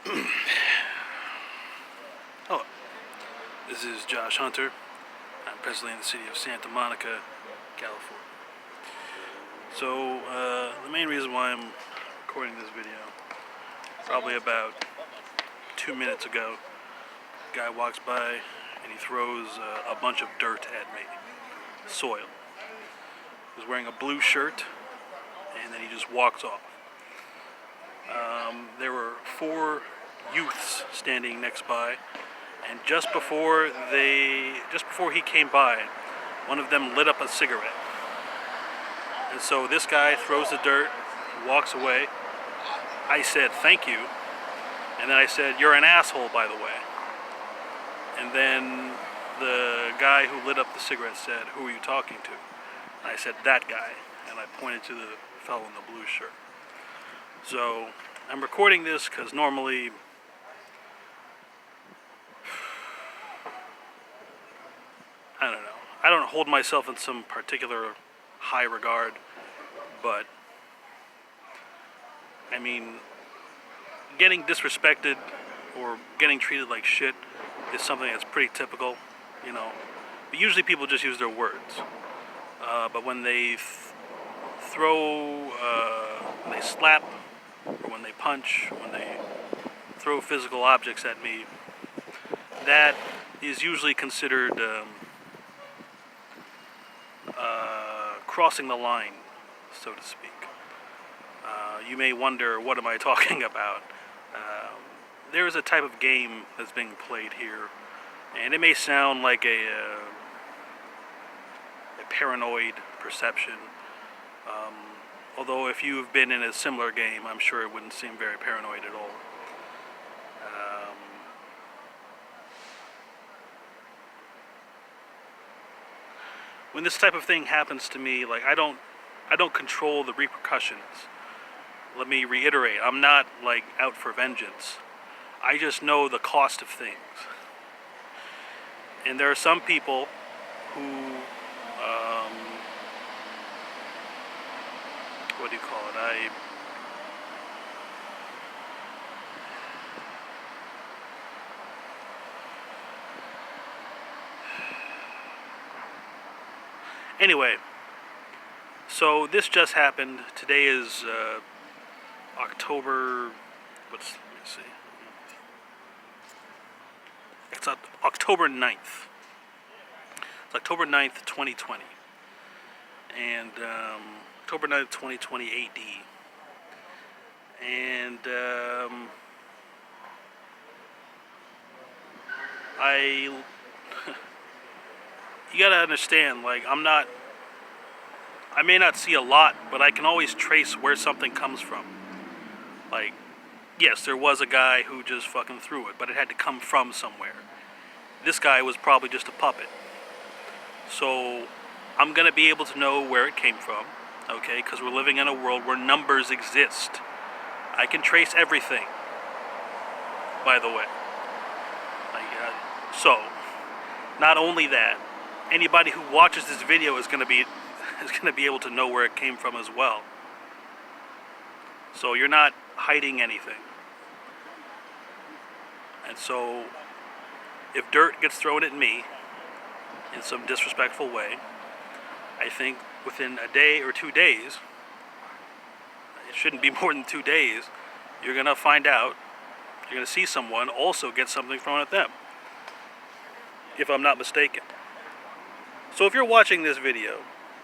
Hello, this is Josh Hunter. I'm presently in the city of Santa Monica, California. So, the main reason why I'm recording this video, probably about 2 minutes ago, a guy walks by and he throws a bunch of dirt at me, soil. He was wearing a blue shirt, and then he just walks off. There were 4 youths standing next by, and just before he came by, one of them lit up a cigarette. And so this guy throws the dirt, walks away. I said, "Thank you." And then I said, "You're an asshole, by the way." And then the guy who lit up the cigarette said, "Who are you talking to?" And I said, "That guy." And I pointed to the fellow in the blue shirt. So I'm recording this because normally I don't know. I don't hold myself in some particular high regard, but I mean, getting disrespected or getting treated like shit is something that's pretty typical, you know. But usually people just use their words. But when they when they slap, or when they punch, when they throw physical objects at me, that is usually considered crossing the line, so to speak. You may wonder, what am I talking about? There is a type of game that's being played here, and it may sound like a paranoid perception. Although if you've been in a similar game, I'm sure it wouldn't seem very paranoid at all. When this type of thing happens to me, like I don't control the repercussions. Let me reiterate, I'm not like out for vengeance. I just know the cost of things. And there are some people who what do you call it? Anyway, so this just happened. Today is October. Let me see. It's October 9th. It's October 9th, 2020. And October 9th, 2020 AD. And you gotta understand, like, I may not see a lot, but I can always trace where something comes from. Like, yes, there was a guy who just fucking threw it, but it had to come from somewhere. This guy was probably just a puppet. So, I'm gonna be able to know where it came from, okay? Because we're living in a world where numbers exist. I can trace everything, by the way. So, not only that, anybody who watches this video is gonna be able to know where it came from as well. So you're not hiding anything. And so, if dirt gets thrown at me in some disrespectful way, I think within a day or 2 days, it shouldn't be more than 2 days, you're gonna find out, you're gonna see someone also get something thrown at them, if I'm not mistaken. So if you're watching this video,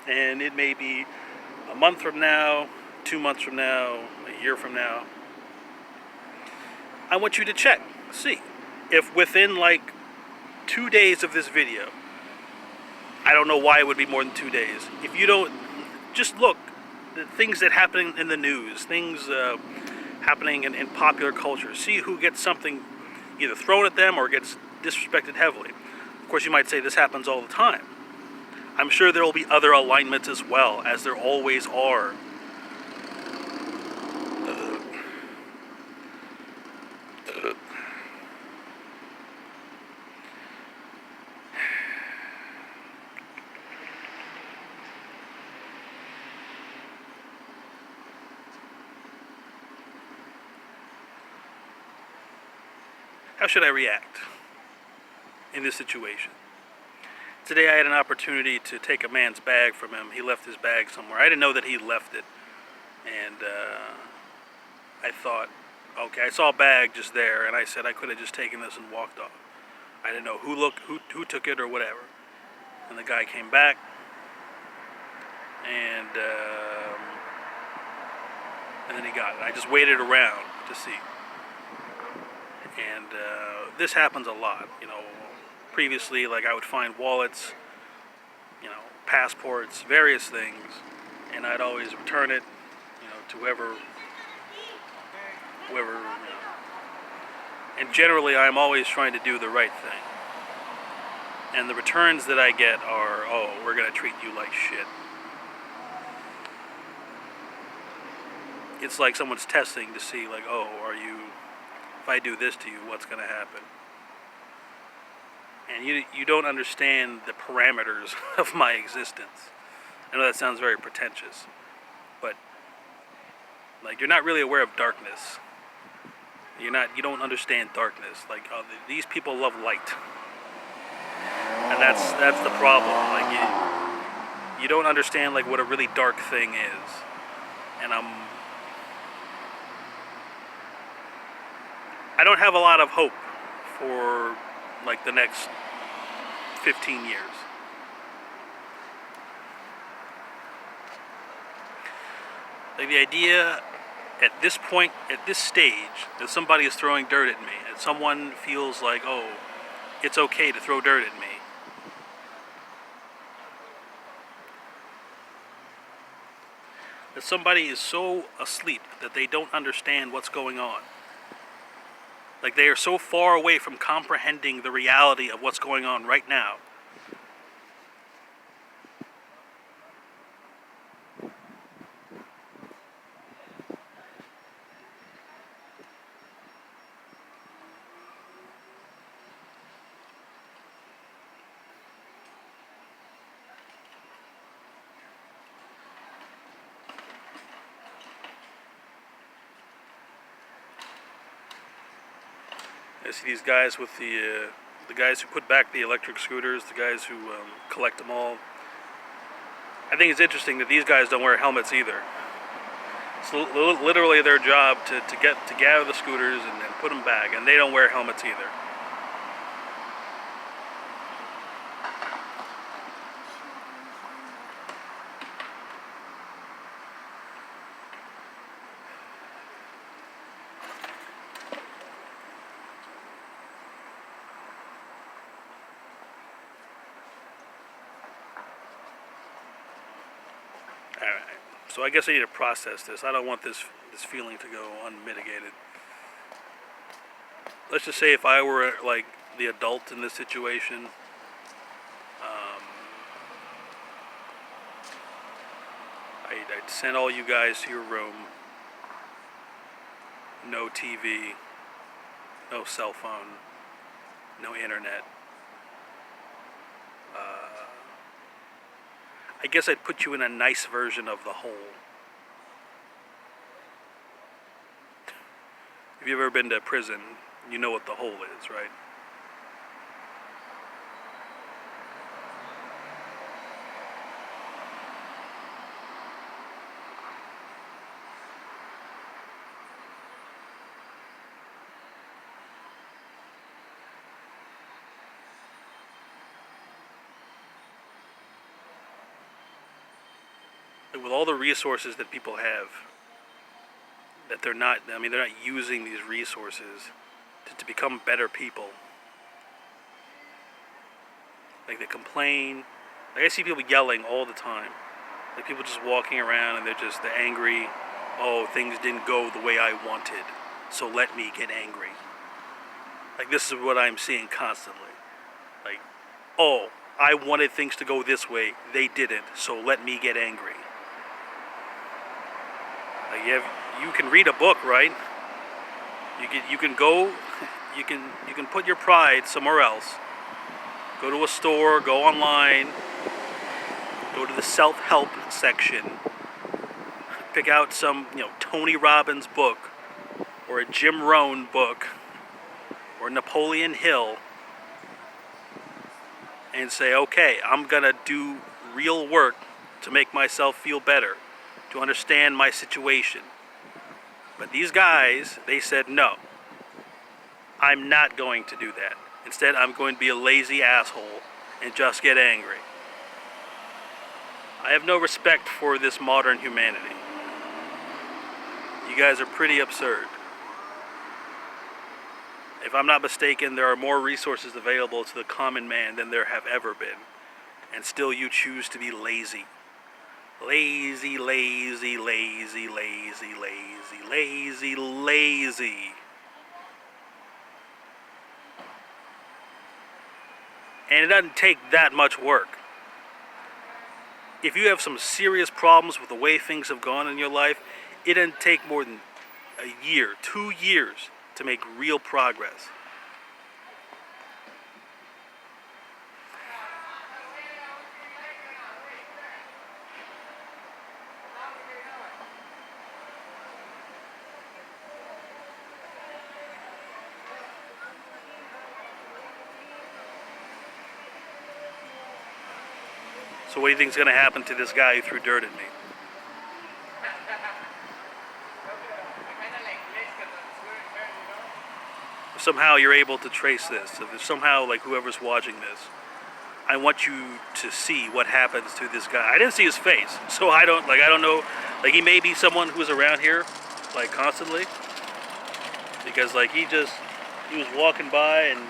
and it may be a month from now, 2 months from now, a year from now, I want you to check, see, if within like 2 days of this video, I don't know why it would be more than 2 days, if you don't, just look, the things that happen in the news, things happening in popular culture, see who gets something either thrown at them or gets disrespected heavily. Of course, you might say this happens all the time. I'm sure there will be other alignments as well, as there always are. how should I react in this situation? Today I had an opportunity to take a man's bag from him. He left his bag somewhere. I didn't know that he left it. And I thought, okay, I saw a bag just there, and I said I could have just taken this and walked off. I didn't know who took it or whatever. And the guy came back, and then he got it. I just waited around to see. And this happens a lot, you know. Previously, like, I would find wallets, you know, passports, various things, and I'd always return it, you know, to whoever, you know. And generally, I'm always trying to do the right thing. And the returns that I get are, oh, we're going to treat you like shit. It's like someone's testing to see, like, oh, if I do this to you, what's going to happen? And you don't understand the parameters of my existence. I know that sounds very pretentious, but, like, you're not really aware of darkness. You don't understand darkness. Like, these people love light. And that's the problem. Like, you don't understand, like, what a really dark thing is. And I don't have a lot of hope for, like, the next 15 years. Like, the idea at this point, at this stage, that somebody is throwing dirt at me, and someone feels like, oh, it's okay to throw dirt at me. That somebody is so asleep that they don't understand what's going on. Like, they are so far away from comprehending the reality of what's going on right now. I see these guys with the guys who put back the electric scooters, the guys who collect them all. I think it's interesting that these guys don't wear helmets either. It's literally their job to gather the scooters and put them back, and they don't wear helmets either. Alright, so I guess I need to process this. I don't want this feeling to go unmitigated. Let's just say if I were, like, the adult in this situation, I'd send all you guys to your room. No TV, no cell phone, no internet. I guess I'd put you in a nice version of the hole. If you've ever been to prison, you know what the hole is, right? With all the resources that people have, that they're not using these resources to become better people. Like, they complain. Like, I see people yelling all the time. Like, people just walking around and they're angry. Oh, things didn't go the way I wanted, so let me get angry. Like, this is what I'm seeing constantly. Like, oh, I wanted things to go this way, they didn't, so let me get angry. Like, you can read a book, right? You can go, you can put your pride somewhere else. Go to a store, go online, go to the self-help section, pick out some, Tony Robbins book, or a Jim Rohn book, or Napoleon Hill and say, okay, I'm gonna do real work to make myself feel better, to understand my situation. But these guys, they said, no, I'm not going to do that. Instead, I'm going to be a lazy asshole and just get angry. I have no respect for this modern humanity. You guys are pretty absurd. If I'm not mistaken, there are more resources available to the common man than there have ever been. And still you choose to be lazy. Lazy, lazy, lazy, lazy, lazy, lazy, lazy. And it doesn't take that much work. If you have some serious problems with the way things have gone in your life, it doesn't take more than a year, 2 years to make real progress. So what do you think is going to happen to this guy who threw dirt at me? If somehow you're able to trace this, if somehow, like, whoever's watching this, I want you to see what happens to this guy. I didn't see his face, so I don't know, like, he may be someone who's around here, like, constantly, because, like, he was walking by, and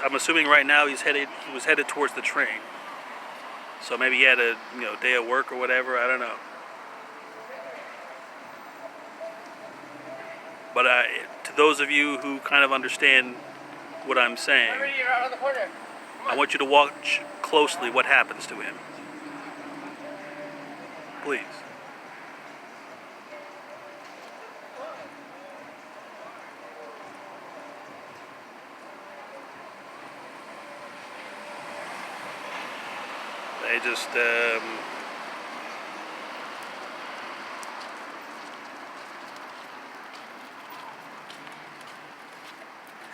I'm assuming right now he was headed towards the train. So maybe he had a day of work or whatever. I don't know. But to those of you who kind of understand what I'm saying, I want you to watch closely what happens to him. Please. They just,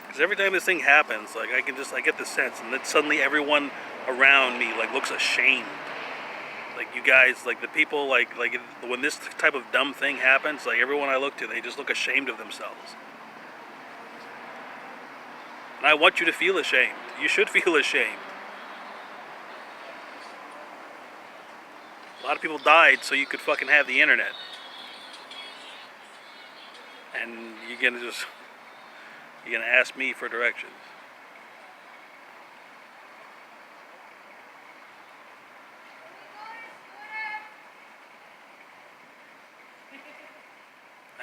because every time this thing happens, like, I get the sense, and then suddenly everyone around me, like, looks ashamed. Like, you guys, like, the people, like, when this type of dumb thing happens, like, everyone I look to, they just look ashamed of themselves. And I want you to feel ashamed. You should feel ashamed. A lot of people died so you could fucking have the internet. And you're gonna ask me for directions.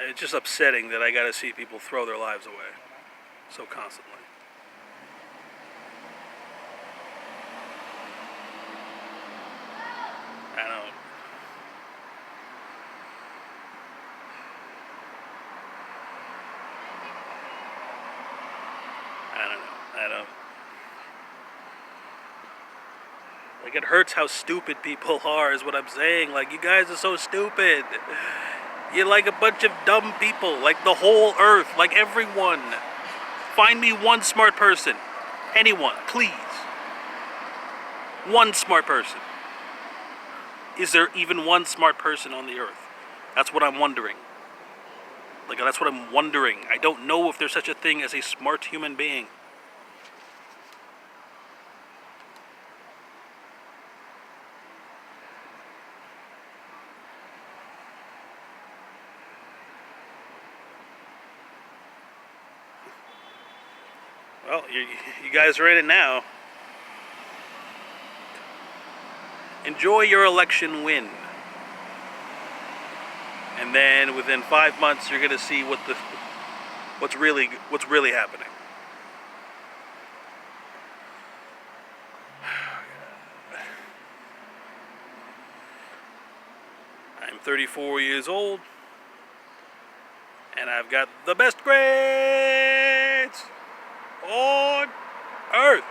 It's just upsetting that I gotta see people throw their lives away so constantly. I don't. Like, it hurts how stupid people are, is what I'm saying. Like, you guys are so stupid. You're like a bunch of dumb people. Like, the whole earth. Like, everyone. Find me one smart person. Anyone, please. One smart person. Is there even one smart person on the earth? That's what I'm wondering. Like, that's what I'm wondering. I don't know if there's such a thing as a smart human being. Well, you guys are in it now. Enjoy your election win. And then within 5 months, you're going to see what's really happening. I'm 34 years old, and I've got the best grades on earth.